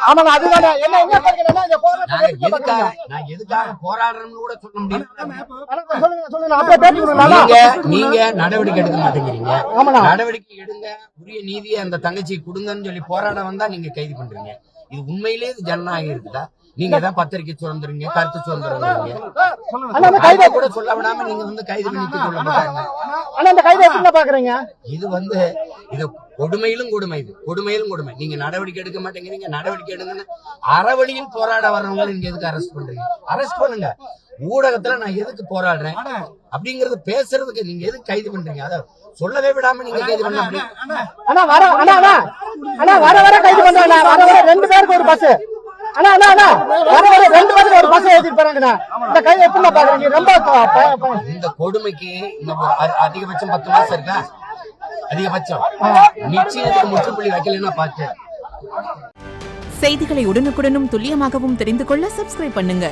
ஆமாங்க அதுதானே என்ன எதுக்காக போராடுறோம்னு கூட சொல்ல முடியும். நீங்க நடவடிக்கை எடுக்க மாட்டேங்கிறீங்க. நடவடிக்கை எடுங்க, உரிய நீதியை அந்த தங்கச்சிக்கு கொடுங்கன்னு சொல்லி போராட வந்தா நீங்க கைது பண்றீங்க. இது உண்மையிலேயே இது ஜனநாயகம் இருக்குதா? நீங்க தான் பத்திரிகை சுதந்திரங்க, கருத்து சுதந்திரம் கூட சொல்ல விடாம நீங்க வந்து கைது பண்ணிட்டு சொல்ல பாக்குறீங்க. இது வந்து இது கொடுமையிலும் கொடுமை, இது கொடுமையிலும் கொடுமை. நீங்க நடவடிக்கை எடுக்க மாட்டேங்கிறீங்க. நடவடிக்கை எடுங்கன்னு அறவழியில் போராட வர்றவங்க நீங்க எதுக்கு அரெஸ்ட் பண்றீங்க? அரெஸ்ட் பண்ணுங்க. ஊடகத்துல நான் எதுக்கு போராடுறேன் அப்படிங்கறது பேசுறதுக்கு நீங்க எதுக்கு கைது பண்றீங்க? அத சொல்லவே விடாம நீங்க கைது பண்ண வர கைது பண்றாங்க. 2 பேருக்கு ஒரு பஸ் இந்த கொடுமைக்கு அதிகபட்சம் 10 மாசம் இருக்கா? அதிகபட்சம் நிச்சயம் முற்றுப்புள்ளி வைக்கலன்னா பாத்து. செய்திகளை உடனுக்குடனும் துல்லியமாகவும் தெரிந்து கொள்ள சப்ஸ்கிரைப் பண்ணுங்க.